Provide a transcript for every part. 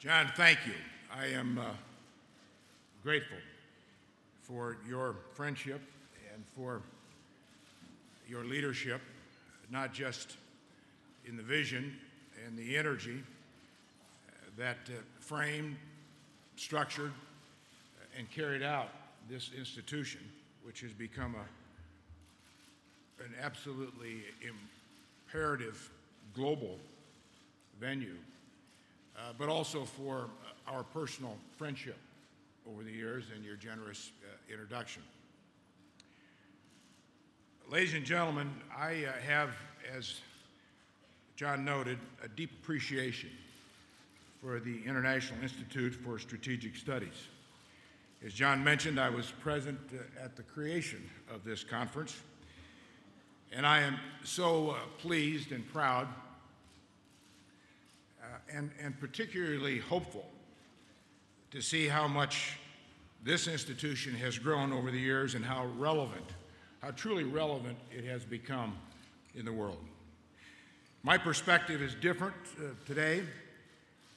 John, thank you. I am grateful for your friendship and for your leadership, not just in the vision and the energy that framed, structured, and carried out this institution, which has become an absolutely imperative global venue, but also for our personal friendship over the years and your generous introduction. Ladies and gentlemen, I have, as John noted, a deep appreciation for the International Institute for Strategic Studies. As John mentioned, I was present at the creation of this conference, and I am so pleased and proud and particularly hopeful to see how much this institution has grown over the years and how truly relevant it has become in the world. My perspective is different today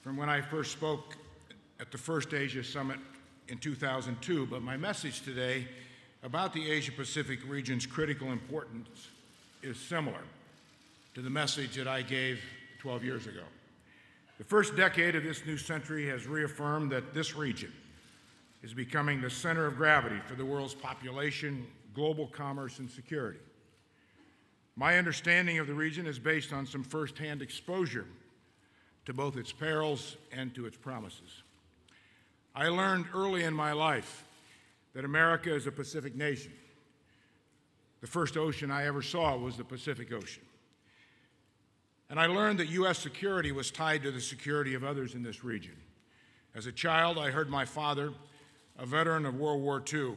from when I first spoke at the first Asia Summit in 2002, but my message today about the Asia-Pacific region's critical importance is similar to the message that I gave 12 years ago. The first decade of this new century has reaffirmed that this region is becoming the center of gravity for the world's population, global commerce, and security. My understanding of the region is based on some firsthand exposure to both its perils and to its promises. I learned early in my life that America is a Pacific nation. The first ocean I ever saw was the Pacific Ocean. And I learned that U.S. security was tied to the security of others in this region. As a child, I heard my father, a veteran of World War II,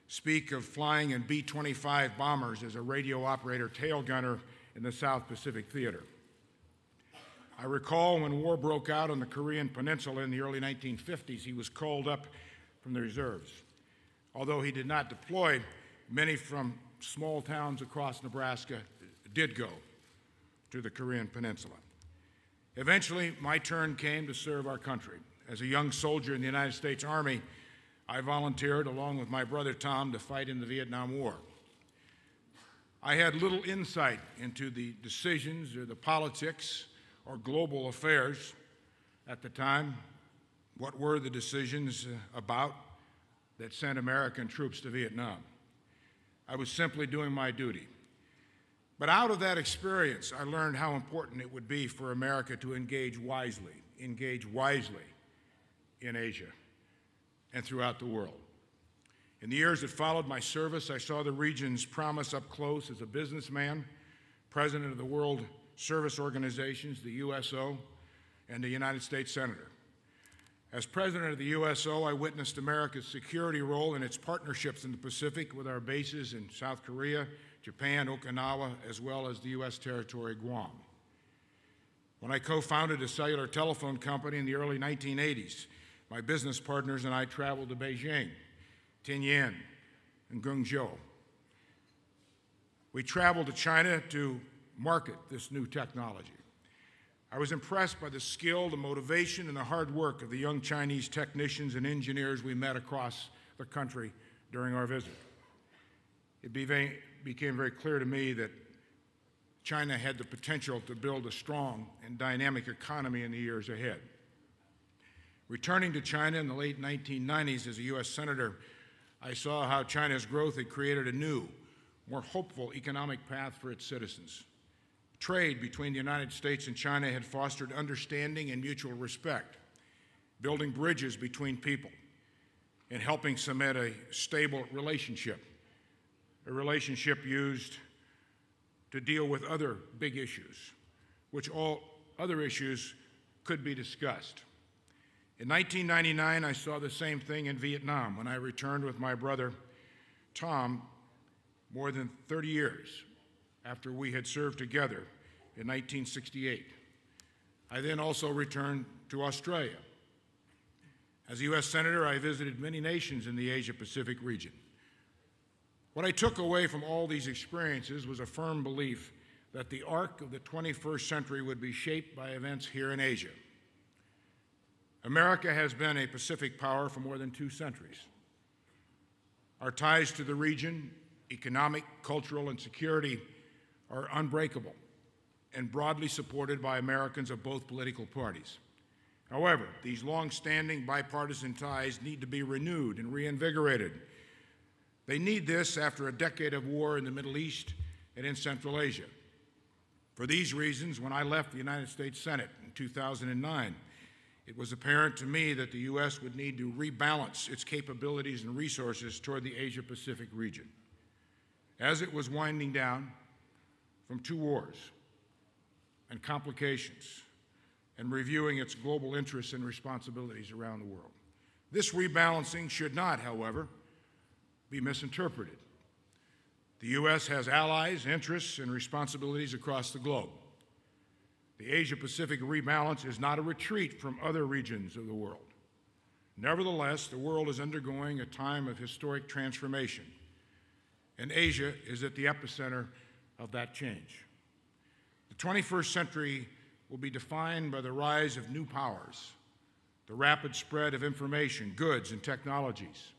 speak of flying in B-25 bombers as a radio operator tail gunner in the South Pacific Theater. I recall when war broke out on the Korean Peninsula in the early 1950s, he was called up from the reserves. Although he did not deploy, many from small towns across Nebraska did go to the Korean Peninsula. Eventually, my turn came to serve our country. As a young soldier in the United States Army, I volunteered along with my brother Tom to fight in the Vietnam War. I had little insight into the decisions or the politics or global affairs at the time. What were the decisions about that sent American troops to Vietnam? I was simply doing my duty. But out of that experience, I learned how important it would be for America to engage wisely in Asia and throughout the world. In the years that followed my service, I saw the region's promise up close as a businessman, president of the World Service Organizations, the USO, and a United States Senator. As president of the USO, I witnessed America's security role in its partnerships in the Pacific with our bases in South Korea, Japan, Okinawa, as well as the U.S. territory Guam. When I co-founded a cellular telephone company in the early 1980s, my business partners and I traveled to Beijing, Tianjin, and Guangzhou. We traveled to China to market this new technology. I was impressed by the skill, the motivation, and the hard work of the young Chinese technicians and engineers we met across the country during our visit. It became very clear to me that China had the potential to build a strong and dynamic economy in the years ahead. Returning to China in the late 1990s as a U.S. Senator, I saw how China's growth had created a new, more hopeful economic path for its citizens. Trade between the United States and China had fostered understanding and mutual respect, building bridges between people, and helping cement a stable relationship, a relationship used to deal with other big issues, which all other issues could be discussed. In 1999, I saw the same thing in Vietnam when I returned with my brother Tom more than 30 years after we had served together in 1968. I then also returned to Australia. As a U.S. Senator, I visited many nations in the Asia-Pacific region. What I took away from all these experiences was a firm belief that the arc of the 21st century would be shaped by events here in Asia. America has been a Pacific power for more than 2 centuries. Our ties to the region, economic, cultural, and security, are unbreakable and broadly supported by Americans of both political parties. However, these long-standing bipartisan ties need to be renewed and reinvigorated. They need this after a decade of war in the Middle East and in Central Asia. For these reasons, when I left the United States Senate in 2009, it was apparent to me that the U.S. would need to rebalance its capabilities and resources toward the Asia-Pacific region. As it was winding down from 2 wars and complications and reviewing its global interests and responsibilities around the world. This rebalancing should not, however, be misinterpreted. The U.S. has allies, interests, and responsibilities across the globe. The Asia-Pacific rebalance is not a retreat from other regions of the world. Nevertheless, the world is undergoing a time of historic transformation, and Asia is at the epicenter of that change. The 21st century will be defined by the rise of new powers, the rapid spread of information, goods, and technologies,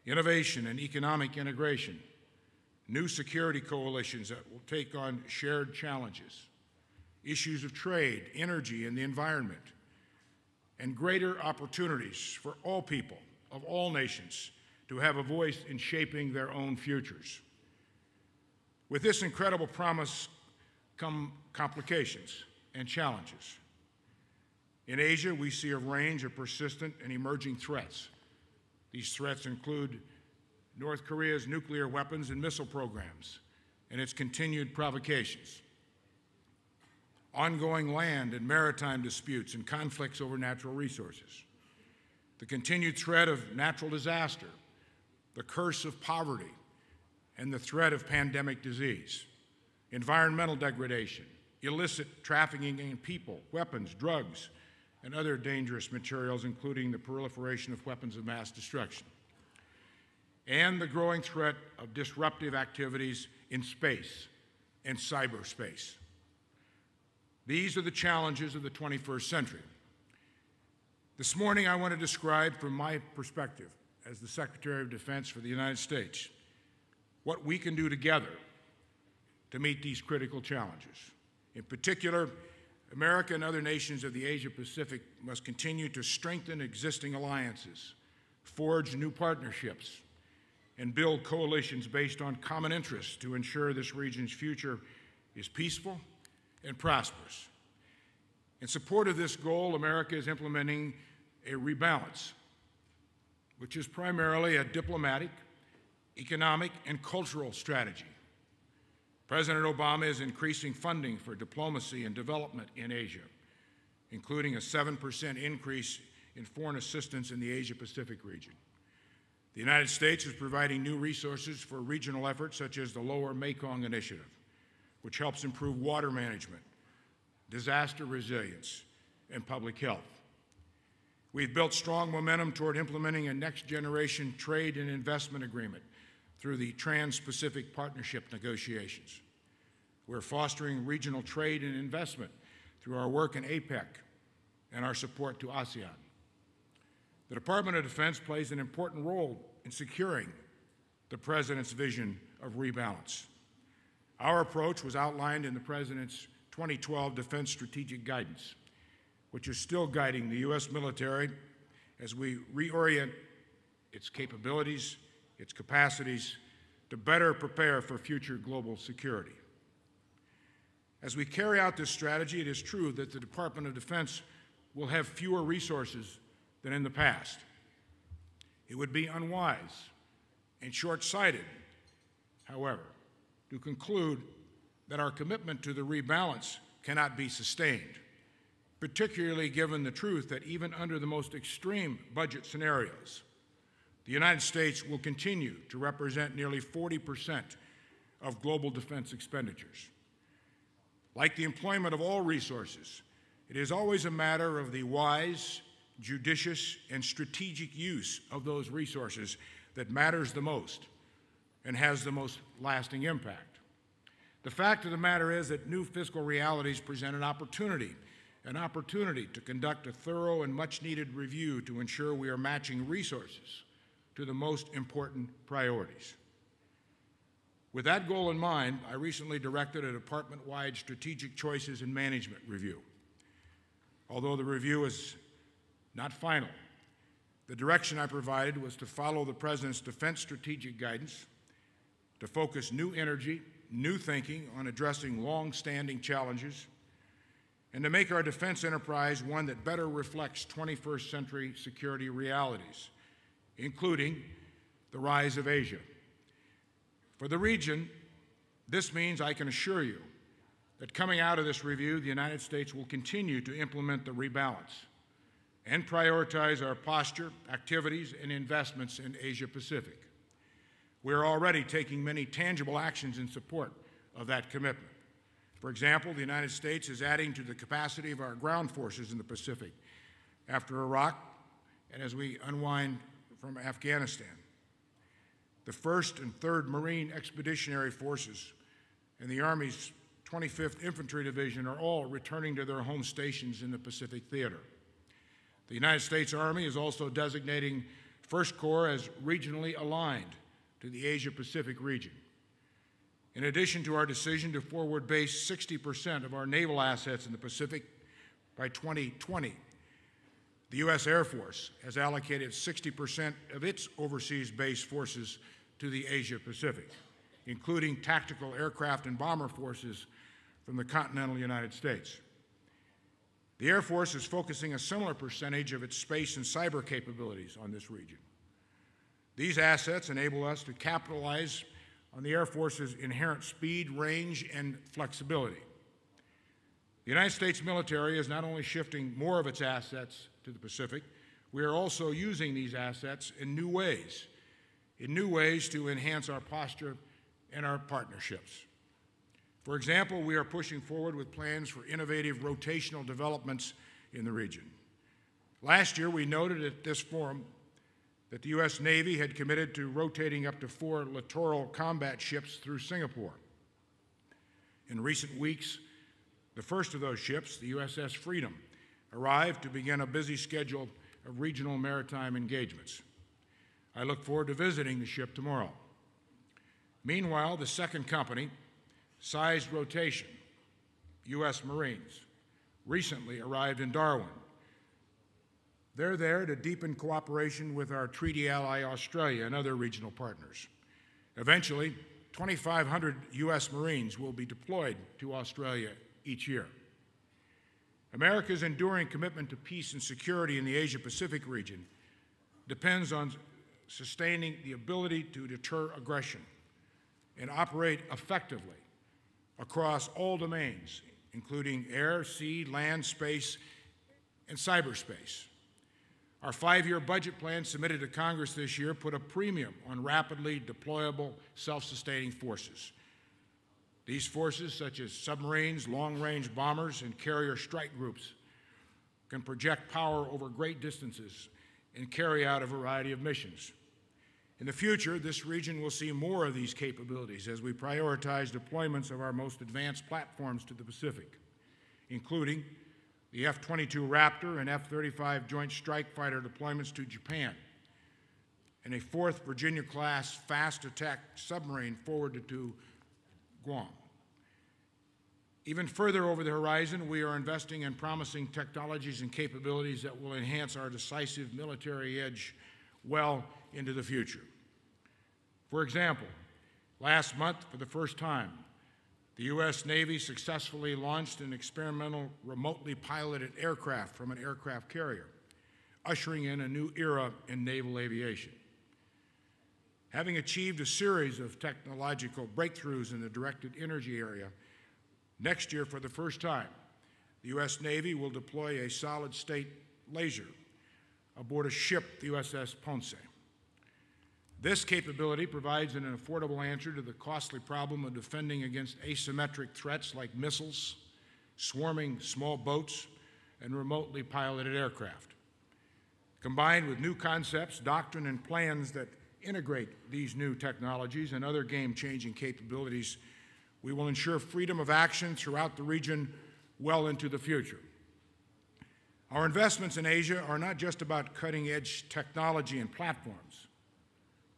innovation and economic integration, new security coalitions that will take on shared challenges, issues of trade, energy, and the environment, and greater opportunities for all people of all nations to have a voice in shaping their own futures. With this incredible promise come complications and challenges. In Asia, we see a range of persistent and emerging threats. These threats include North Korea's nuclear weapons and missile programs and its continued provocations, ongoing land and maritime disputes and conflicts over natural resources, the continued threat of natural disaster, the curse of poverty, and the threat of pandemic disease, environmental degradation, illicit trafficking in people, weapons, drugs, and other dangerous materials, including the proliferation of weapons of mass destruction, and the growing threat of disruptive activities in space and cyberspace. These are the challenges of the 21st century. This morning, I want to describe from my perspective as the Secretary of Defense for the United States what we can do together to meet these critical challenges. In particular, America and other nations of the Asia-Pacific must continue to strengthen existing alliances, forge new partnerships, and build coalitions based on common interests to ensure this region's future is peaceful and prosperous. In support of this goal, America is implementing a rebalance, which is primarily a diplomatic, economic, and cultural strategy. President Obama is increasing funding for diplomacy and development in Asia, including a 7% increase in foreign assistance in the Asia-Pacific region. The United States is providing new resources for regional efforts such as the Lower Mekong Initiative, which helps improve water management, disaster resilience, and public health. We've built strong momentum toward implementing a next-generation trade and investment agreement through the Trans-Pacific Partnership negotiations. We're fostering regional trade and investment through our work in APEC and our support to ASEAN. The Department of Defense plays an important role in securing the President's vision of rebalance. Our approach was outlined in the President's 2012 Defense Strategic Guidance, which is still guiding the U.S. military as we reorient its capabilities, its capacities, to better prepare for future global security. As we carry out this strategy, it is true that the Department of Defense will have fewer resources than in the past. It would be unwise and short-sighted, however, to conclude that our commitment to the rebalance cannot be sustained, particularly given the truth that even under the most extreme budget scenarios, the United States will continue to represent nearly 40% of global defense expenditures. Like the employment of all resources, it is always a matter of the wise, judicious, and strategic use of those resources that matters the most and has the most lasting impact. The fact of the matter is that new fiscal realities present an opportunity an opportunity to conduct a thorough and much-needed review to ensure we are matching resources to the most important priorities. With that goal in mind, I recently directed a department-wide strategic choices and management review. Although the review is not final, the direction I provided was to follow the President's defense strategic guidance, to focus new energy, new thinking on addressing long-standing challenges, and to make our defense enterprise one that better reflects 21st century security realities, including the rise of Asia. For the region, this means I can assure you that coming out of this review, the United States will continue to implement the rebalance and prioritize our posture, activities, and investments in Asia Pacific. We are already taking many tangible actions in support of that commitment. For example, the United States is adding to the capacity of our ground forces in the Pacific after Iraq and as we unwind from Afghanistan. The 1st and 3rd Marine Expeditionary Forces and the Army's 25th Infantry Division are all returning to their home stations in the Pacific Theater. The United States Army is also designating 1st Corps as regionally aligned to the Asia-Pacific region. In addition to our decision to forward base 60% of our naval assets in the Pacific by 2020, the U.S. Air Force has allocated 60% of its overseas base forces to the Asia-Pacific, including tactical aircraft and bomber forces from the continental United States. The Air Force is focusing a similar percentage of its space and cyber capabilities on this region. These assets enable us to capitalize on the Air Force's inherent speed, range, and flexibility. The United States military is not only shifting more of its assets to the Pacific, we are also using these assets in new ways to enhance our posture and our partnerships. For example, we are pushing forward with plans for innovative rotational developments in the region. Last year, we noted at this forum that the U.S. Navy had committed to rotating up to 4 littoral combat ships through Singapore. In recent weeks, the first of those ships, the USS Freedom, arrived to begin a busy schedule of regional maritime engagements. I look forward to visiting the ship tomorrow. Meanwhile, the second company, Sized Rotation, U.S. Marines, recently arrived in Darwin. They're there to deepen cooperation with our treaty ally Australia and other regional partners. Eventually, 2,500 U.S. Marines will be deployed to Australia each year. America's enduring commitment to peace and security in the Asia-Pacific region depends on sustaining the ability to deter aggression and operate effectively across all domains, including air, sea, land, space, and cyberspace. Our 5-year budget plan submitted to Congress this year put a premium on rapidly deployable, self-sustaining forces. These forces, such as submarines, long-range bombers, and carrier strike groups, can project power over great distances and carry out a variety of missions. In the future, this region will see more of these capabilities as we prioritize deployments of our most advanced platforms to the Pacific, including the F-22 Raptor and F-35 Joint Strike Fighter deployments to Japan, and a 4th Virginia-class fast attack submarine forwarded to Guam. Even further over the horizon, we are investing in promising technologies and capabilities that will enhance our decisive military edge well into the future. For example, last month, for the first time, the U.S. Navy successfully launched an experimental remotely piloted aircraft from an aircraft carrier, ushering in a new era in naval aviation. Having achieved a series of technological breakthroughs in the directed energy area, next year, for the first time, the U.S. Navy will deploy a solid-state laser aboard a ship, the USS Ponce. This capability provides an affordable answer to the costly problem of defending against asymmetric threats like missiles, swarming small boats, and remotely piloted aircraft. Combined with new concepts, doctrine, and plans that integrate these new technologies and other game-changing capabilities, we will ensure freedom of action throughout the region well into the future. Our investments in Asia are not just about cutting-edge technology and platforms.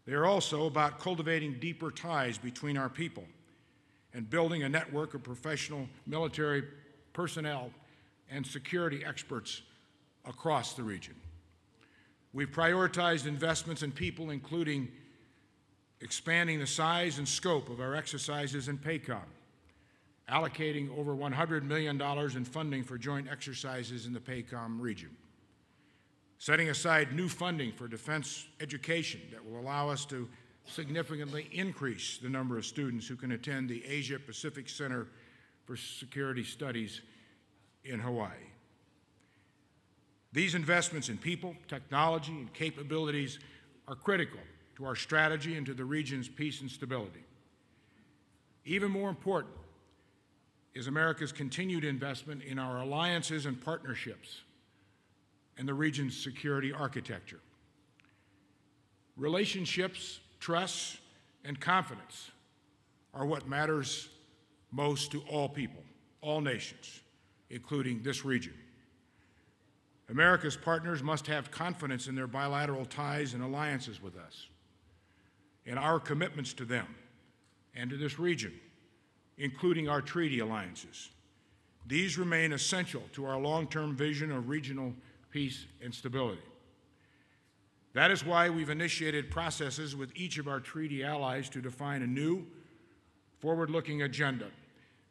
They are also about cultivating deeper ties between our people and building a network of professional military personnel and security experts across the region. We've prioritized investments in people, including expanding the size and scope of our exercises in PACOM, allocating over $100 million in funding for joint exercises in the PACOM region, setting aside new funding for defense education that will allow us to significantly increase the number of students who can attend the Asia-Pacific Center for Security Studies in Hawaii. These investments in people, technology, and capabilities are critical to our strategy and to the region's peace and stability. Even more important is America's continued investment in our alliances and partnerships and the region's security architecture. Relationships, trust, and confidence are what matters most to all people, all nations, including this region. America's partners must have confidence in their bilateral ties and alliances with us, in our commitments to them and to this region, including our treaty alliances. These remain essential to our long-term vision of regional peace and stability. That is why we've initiated processes with each of our treaty allies to define a new, forward-looking agenda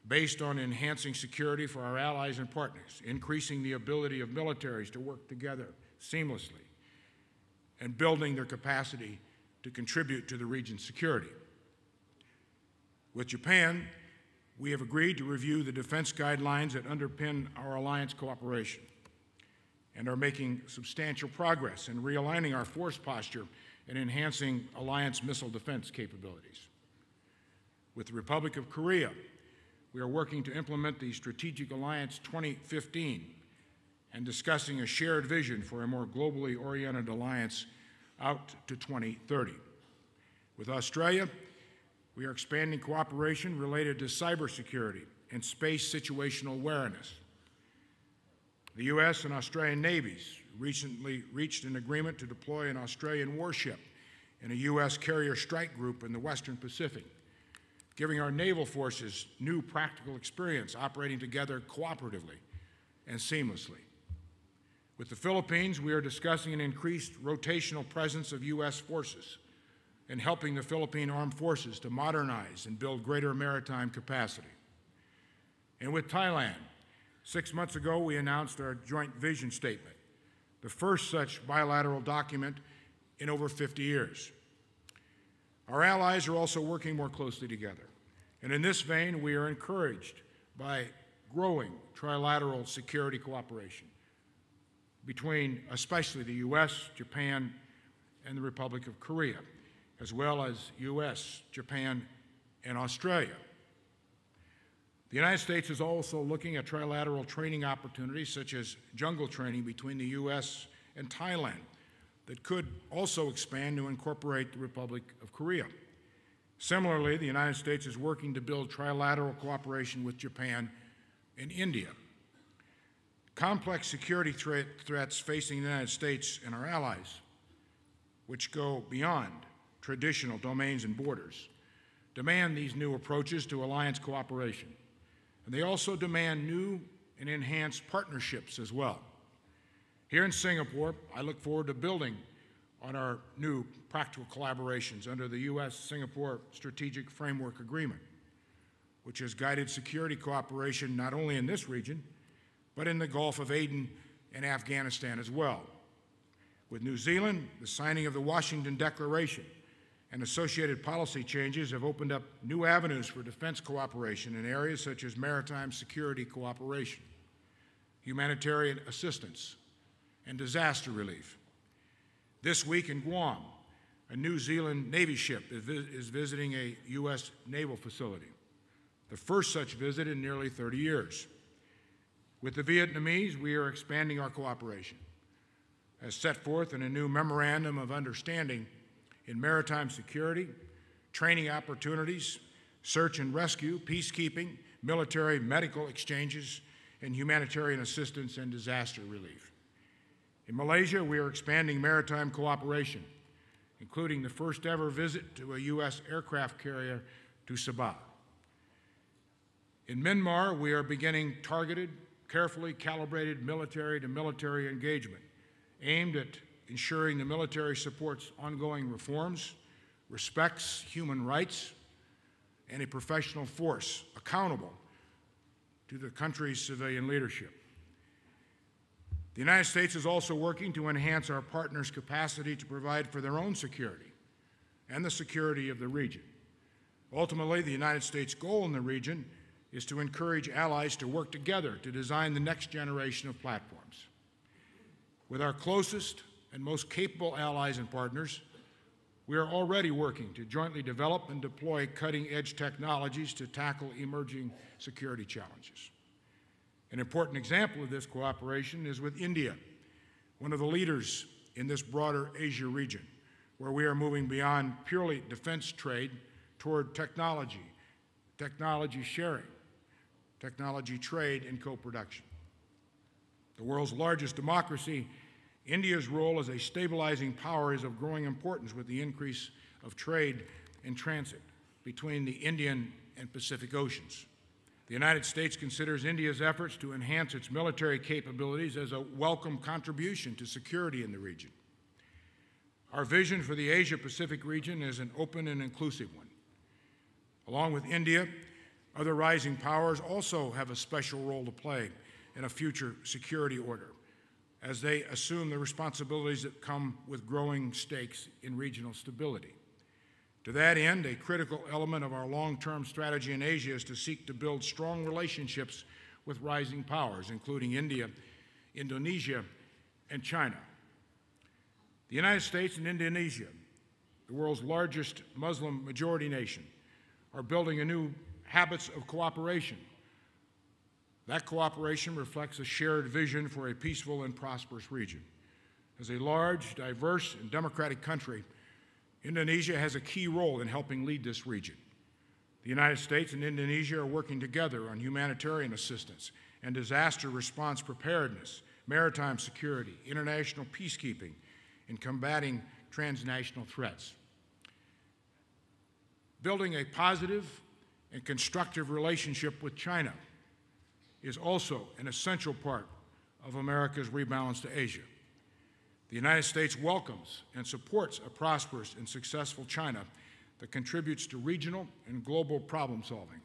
based on enhancing security for our allies and partners, increasing the ability of militaries to work together seamlessly, and building their capacity to contribute to the region's security. With Japan, we have agreed to review the defense guidelines that underpin our alliance cooperation and are making substantial progress in realigning our force posture and enhancing alliance missile defense capabilities. With the Republic of Korea, we are working to implement the Strategic Alliance 2015 and discussing a shared vision for a more globally oriented alliance out to 2030. With Australia, we are expanding cooperation related to cybersecurity and space situational awareness. The U.S. and Australian navies recently reached an agreement to deploy an Australian warship in a U.S. carrier strike group in the Western Pacific, giving our naval forces new practical experience operating together cooperatively and seamlessly. With the Philippines, we are discussing an increased rotational presence of U.S. forces and helping the Philippine Armed Forces to modernize and build greater maritime capacity. And with Thailand, 6 months ago, we announced our joint vision statement, the first such bilateral document in over 50 years. Our allies are also working more closely together. And in this vein, we are encouraged by growing trilateral security cooperation between especially the U.S., Japan, and the Republic of Korea, as well as U.S., Japan, and Australia. The United States is also looking at trilateral training opportunities, such as jungle training between the U.S. and Thailand, that could also expand to incorporate the Republic of Korea. Similarly, the United States is working to build trilateral cooperation with Japan and India. Complex security threats facing the United States and our allies, which go beyond traditional domains and borders, demand these new approaches to alliance cooperation. And they also demand new and enhanced partnerships as well. Here in Singapore, I look forward to building on our new practical collaborations under the U.S.-Singapore Strategic Framework Agreement, which has guided security cooperation not only in this region, but in the Gulf of Aden and Afghanistan as well. With New Zealand, the signing of the Washington Declaration and associated policy changes have opened up new avenues for defense cooperation in areas such as maritime security cooperation, humanitarian assistance, and disaster relief. This week in Guam, a New Zealand Navy ship is visiting a U.S. naval facility, the first such visit in nearly 30 years. With the Vietnamese, we are expanding our cooperation, as set forth in a new Memorandum of Understanding in maritime security, training opportunities, search and rescue, peacekeeping, military medical exchanges, and humanitarian assistance and disaster relief. In Malaysia, we are expanding maritime cooperation, including the first ever visit to a U.S. aircraft carrier to Sabah. In Myanmar, we are beginning targeted, carefully calibrated military-to-military engagement aimed at ensuring the military supports ongoing reforms, respects human rights, and a professional force accountable to the country's civilian leadership. The United States is also working to enhance our partners' capacity to provide for their own security and the security of the region. Ultimately, the United States' goal in the region is to encourage allies to work together to design the next generation of platforms. With our closest and most capable allies and partners, we are already working to jointly develop and deploy cutting-edge technologies to tackle emerging security challenges. An important example of this cooperation is with India, one of the leaders in this broader Asia region, where we are moving beyond purely defense trade toward technology sharing, technology trade, and co-production. The world's largest democracy, India's role as a stabilizing power is of growing importance with the increase of trade and transit between the Indian and Pacific Oceans. The United States considers India's efforts to enhance its military capabilities as a welcome contribution to security in the region. Our vision for the Asia-Pacific region is an open and inclusive one. Along with India, other rising powers also have a special role to play in a future security order as they assume the responsibilities that come with growing stakes in regional stability. To that end, a critical element of our long-term strategy in Asia is to seek to build strong relationships with rising powers, including India, Indonesia, and China. The United States and Indonesia, the world's largest Muslim majority nation, are building a new habits of cooperation. That cooperation reflects a shared vision for a peaceful and prosperous region. As a large, diverse, and democratic country, Indonesia has a key role in helping lead this region. The United States and Indonesia are working together on humanitarian assistance and disaster response preparedness, maritime security, international peacekeeping, and combating transnational threats. Building a positive and constructive relationship with China is also an essential part of America's rebalance to Asia. The United States welcomes and supports a prosperous and successful China that contributes to regional and global problem solving.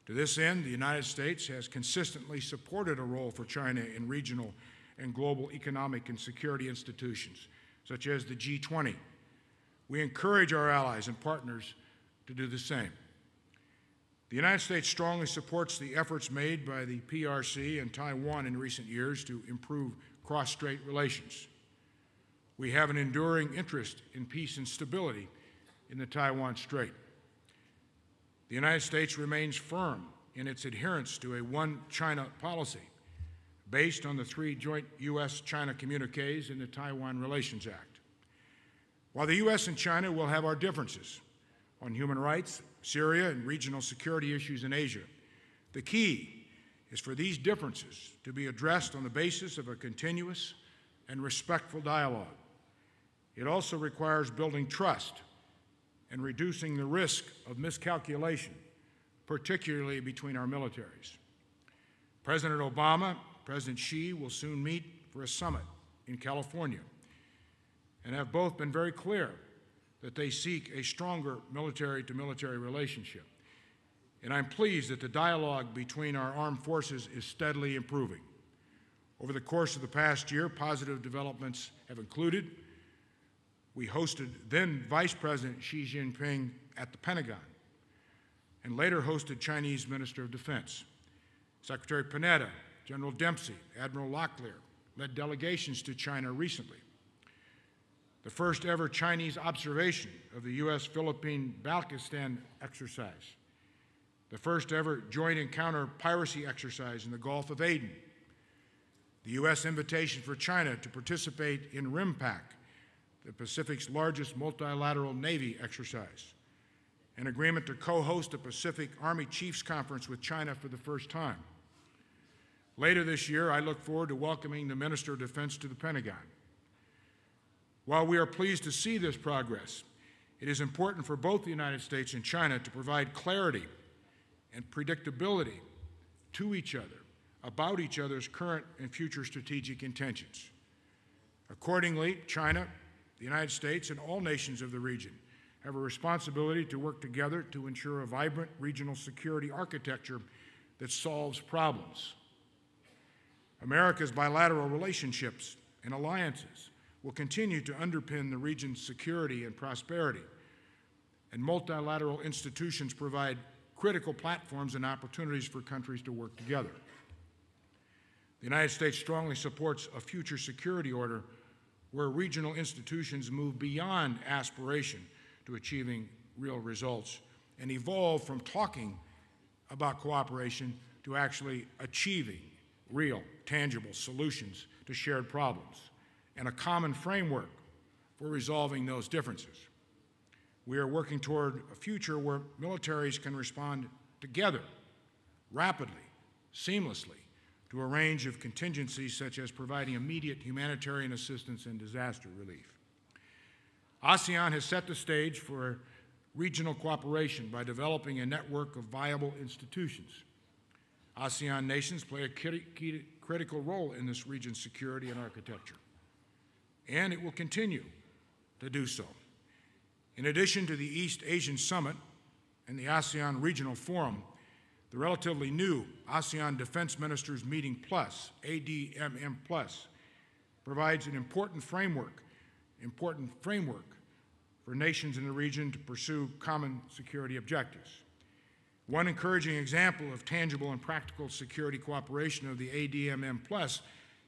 To this end, the United States has consistently supported a role for China in regional and global economic and security institutions, such as the G20. We encourage our allies and partners to do the same. The United States strongly supports the efforts made by the PRC and Taiwan in recent years to improve cross-strait relations. We have an enduring interest in peace and stability in the Taiwan Strait. The United States remains firm in its adherence to a one China policy based on the 3 joint U.S.-China communiques in the Taiwan Relations Act. While the U.S. and China will have our differences on human rights, Syria, and regional security issues in Asia, the key is for these differences to be addressed on the basis of a continuous and respectful dialogue. It also requires building trust and reducing the risk of miscalculation, particularly between our militaries. President Obama and President Xi will soon meet for a summit in California and have both been very clear that they seek a stronger military-to-military relationship. And I'm pleased that the dialogue between our armed forces is steadily improving. Over the course of the past year, positive developments have included: we hosted then Vice President Xi Jinping at the Pentagon and later hosted Chinese Minister of Defense. Secretary Panetta, General Dempsey, Admiral Locklear led delegations to China recently. The first ever Chinese observation of the U.S.-Philippine-Balkistan exercise. The first ever joint encounter piracy exercise in the Gulf of Aden. The U.S. invitation for China to participate in RIMPAC, the Pacific's largest multilateral Navy exercise. An agreement to co-host a Pacific Army Chiefs Conference with China for the first time. Later this year, I look forward to welcoming the Minister of Defense to the Pentagon. While we are pleased to see this progress, it is important for both the United States and China to provide clarity and predictability to each other about each other's current and future strategic intentions. Accordingly, China, the United States, and all nations of the region have a responsibility to work together to ensure a vibrant regional security architecture that solves problems. America's bilateral relationships and alliances will continue to underpin the region's security and prosperity, and multilateral institutions provide critical platforms and opportunities for countries to work together. The United States strongly supports a future security order where regional institutions move beyond aspiration to achieving real results and evolve from talking about cooperation to actually achieving real, tangible solutions to shared problems and a common framework for resolving those differences. We are working toward a future where militaries can respond together, rapidly, seamlessly, to a range of contingencies such as providing immediate humanitarian assistance and disaster relief. ASEAN has set the stage for regional cooperation by developing a network of viable institutions. ASEAN nations play a critical role in this region's security and architecture, and it will continue to do so. In addition to the East Asian Summit and the ASEAN Regional Forum, the relatively new ASEAN Defense Ministers Meeting Plus, ADMM Plus, provides an important framework for nations in the region to pursue common security objectives. One encouraging example of tangible and practical security cooperation of the ADMM Plus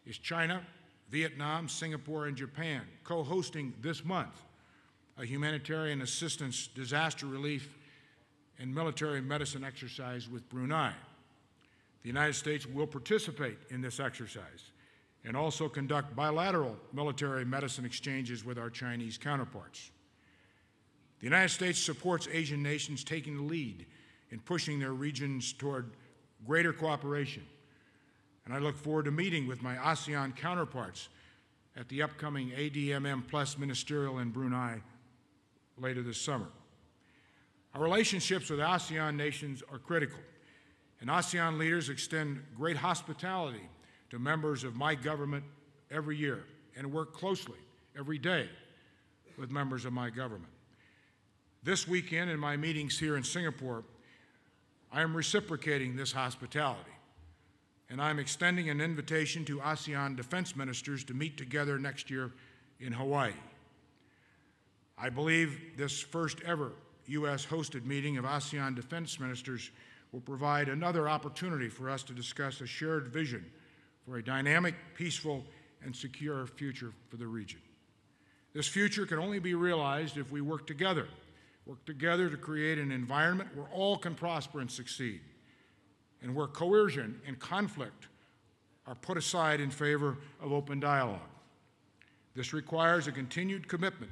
is China, Vietnam, Singapore, and Japan co-hosting this month a humanitarian assistance, disaster relief, and military medicine exercise with Brunei. The United States will participate in this exercise and also conduct bilateral military medicine exchanges with our Chinese counterparts. The United States supports Asian nations taking the lead in pushing their regions toward greater cooperation, and I look forward to meeting with my ASEAN counterparts at the upcoming ADMM Plus Ministerial in Brunei later this summer. Our relationships with ASEAN nations are critical, and ASEAN leaders extend great hospitality to members of my government every year and work closely every day with members of my government. This weekend, in my meetings here in Singapore, I am reciprocating this hospitality, and I'm extending an invitation to ASEAN defense ministers to meet together next year in Hawaii. I believe this first ever U.S.-hosted meeting of ASEAN defense ministers will provide another opportunity for us to discuss a shared vision for a dynamic, peaceful, and secure future for the region. This future can only be realized if we work together to create an environment where all can prosper and succeed, and where coercion and conflict are put aside in favor of open dialogue. This requires a continued commitment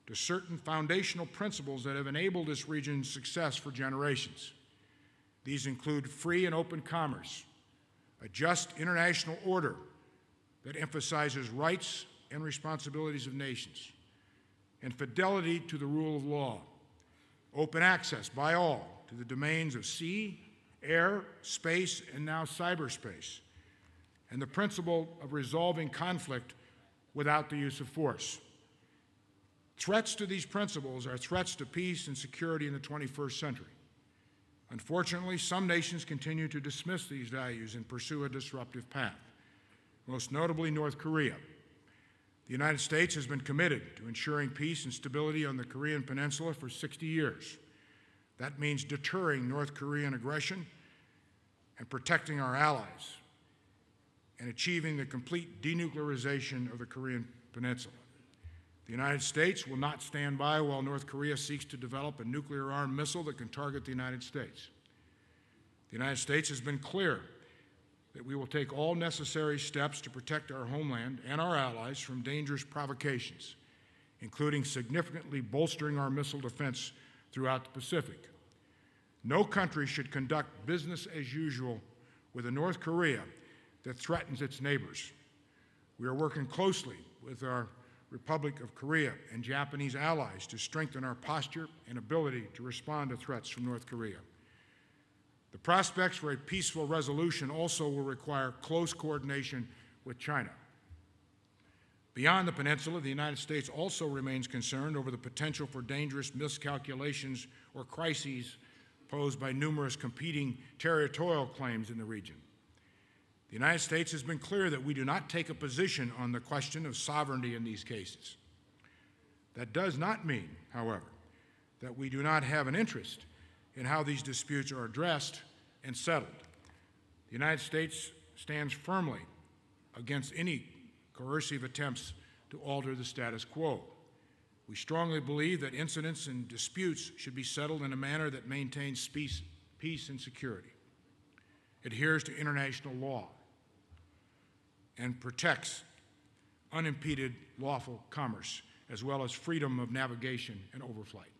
to certain foundational principles that have enabled this region's success for generations. These include free and open commerce, a just international order that emphasizes rights and responsibilities of nations, and fidelity to the rule of law, open access by all to the domains of sea, air, space, and now cyberspace, and the principle of resolving conflict without the use of force. Threats to these principles are threats to peace and security in the 21st century. Unfortunately, some nations continue to dismiss these values and pursue a disruptive path, most notably North Korea. The United States has been committed to ensuring peace and stability on the Korean Peninsula for 60 years. That means deterring North Korean aggression and protecting our allies and achieving the complete denuclearization of the Korean Peninsula. The United States will not stand by while North Korea seeks to develop a nuclear-armed missile that can target the United States. The United States has been clear that we will take all necessary steps to protect our homeland and our allies from dangerous provocations, including significantly bolstering our missile defense throughout the Pacific. No country should conduct business as usual with a North Korea that threatens its neighbors. We are working closely with our Republic of Korea and Japanese allies to strengthen our posture and ability to respond to threats from North Korea. The prospects for a peaceful resolution also will require close coordination with China. Beyond the peninsula, the United States also remains concerned over the potential for dangerous miscalculations or crises posed by numerous competing territorial claims in the region. The United States has been clear that we do not take a position on the question of sovereignty in these cases. That does not mean, however, that we do not have an interest in how these disputes are addressed and settled. The United States stands firmly against any coercive attempts to alter the status quo. We strongly believe that incidents and disputes should be settled in a manner that maintains peace and security, adheres to international law, and protects unimpeded lawful commerce, as well as freedom of navigation and overflight.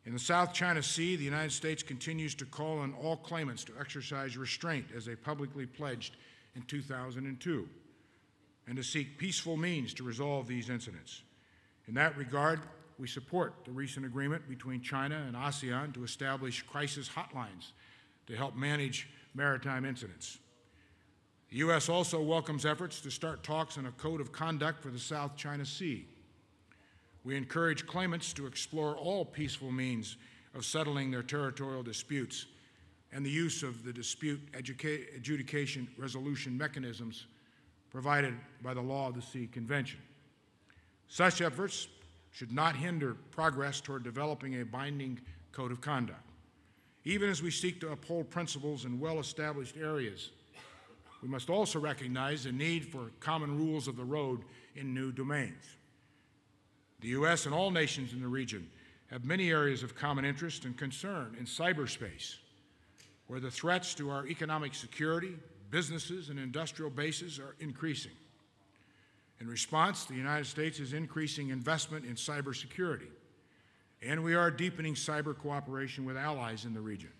In the South China Sea, the United States continues to call on all claimants to exercise restraint, as they publicly pledged in 2002, and to seek peaceful means to resolve these incidents. In that regard, we support the recent agreement between China and ASEAN to establish crisis hotlines to help manage maritime incidents. The U.S. also welcomes efforts to start talks on a code of conduct for the South China Sea. We encourage claimants to explore all peaceful means of settling their territorial disputes and the use of the dispute adjudication resolution mechanisms provided by the Law of the Sea Convention. Such efforts should not hinder progress toward developing a binding code of conduct. Even as we seek to uphold principles in well-established areas, we must also recognize the need for common rules of the road in new domains. The U.S. and all nations in the region have many areas of common interest and concern in cyberspace, where the threats to our economic security, businesses, and industrial bases are increasing. In response, the United States is increasing investment in cybersecurity, and we are deepening cyber cooperation with allies in the region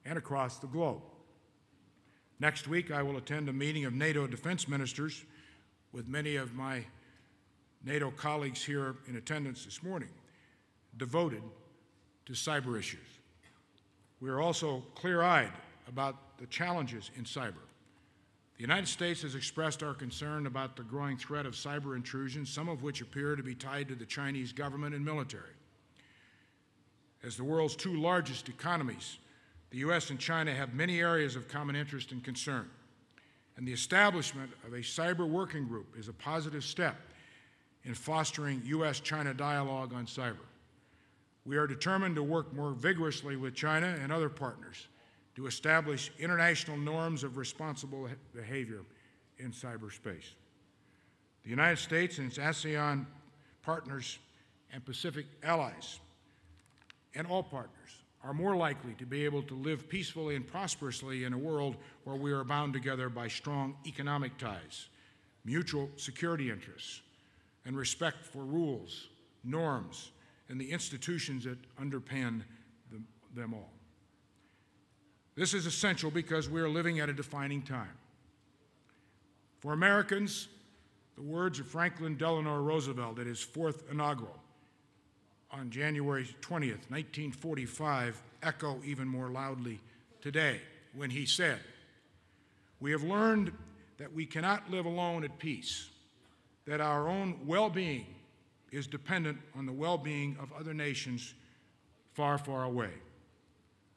and across the globe. Next week, I will attend a meeting of NATO defense ministers with many of my NATO colleagues here in attendance this morning, devoted to cyber issues. We are also clear-eyed about the challenges in cyber. The United States has expressed our concern about the growing threat of cyber intrusion, some of which appear to be tied to the Chinese government and military. As the world's two largest economies, the U.S. and China have many areas of common interest and concern, and the establishment of a cyber working group is a positive step in fostering U.S.-China dialogue on cyber. We are determined to work more vigorously with China and other partners to establish international norms of responsible behavior in cyberspace. The United States and its ASEAN partners and Pacific allies, and all partners, are more likely to be able to live peacefully and prosperously in a world where we are bound together by strong economic ties, mutual security interests, and respect for rules, norms, and the institutions that underpin them all. This is essential because we are living at a defining time. For Americans, the words of Franklin Delano Roosevelt at his fourth inaugural on January 20th, 1945, echo even more loudly today when he said, "We have learned that we cannot live alone at peace, that our own well-being is dependent on the well-being of other nations far, far away.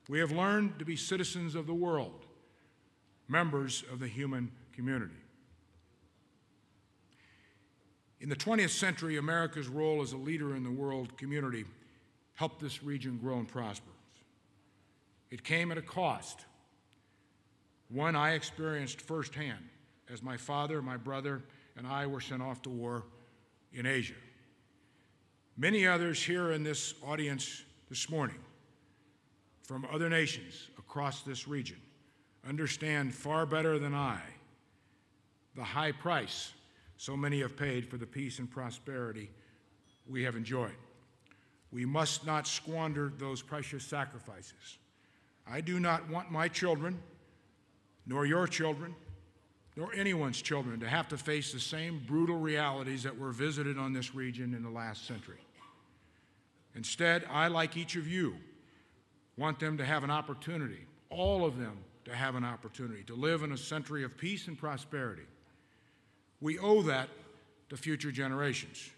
We have learned to be citizens of the world, members of the human community." In the 20th century, America's role as a leader in the world community helped this region grow and prosper. It came at a cost, one I experienced firsthand as my father, my brother, and I were sent off to war in Asia. Many others here in this audience this morning from other nations across this region understand far better than I the high price so many have paid for the peace and prosperity we have enjoyed. We must not squander those precious sacrifices. I do not want my children, nor your children, nor anyone's children to have to face the same brutal realities that were visited on this region in the last century. Instead, I, like each of you, want them to have an opportunity, all of them to have an opportunity, to live in a century of peace and prosperity. We owe that to future generations.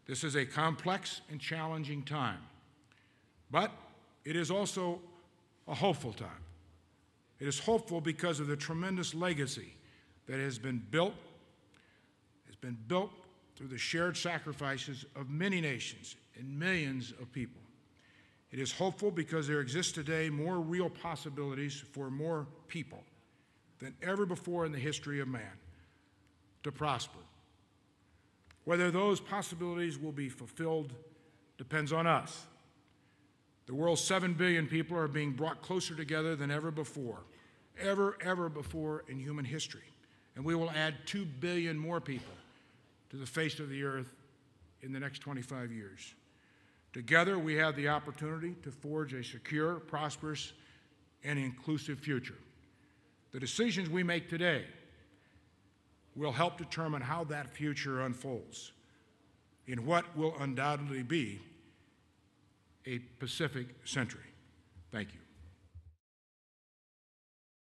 This is a complex and challenging time, but it is also a hopeful time. It is hopeful because of the tremendous legacy that has been built through the shared sacrifices of many nations and millions of people. It is hopeful because there exist today more real possibilities for more people than ever before in the history of man to prosper. Whether those possibilities will be fulfilled depends on us. The world's 7 billion people are being brought closer together than ever before in human history. And we will add 2 billion more people to the face of the earth in the next 25 years. Together, we have the opportunity to forge a secure, prosperous, and inclusive future. The decisions we make today will help determine how that future unfolds in what will undoubtedly be a Pacific century. Thank you.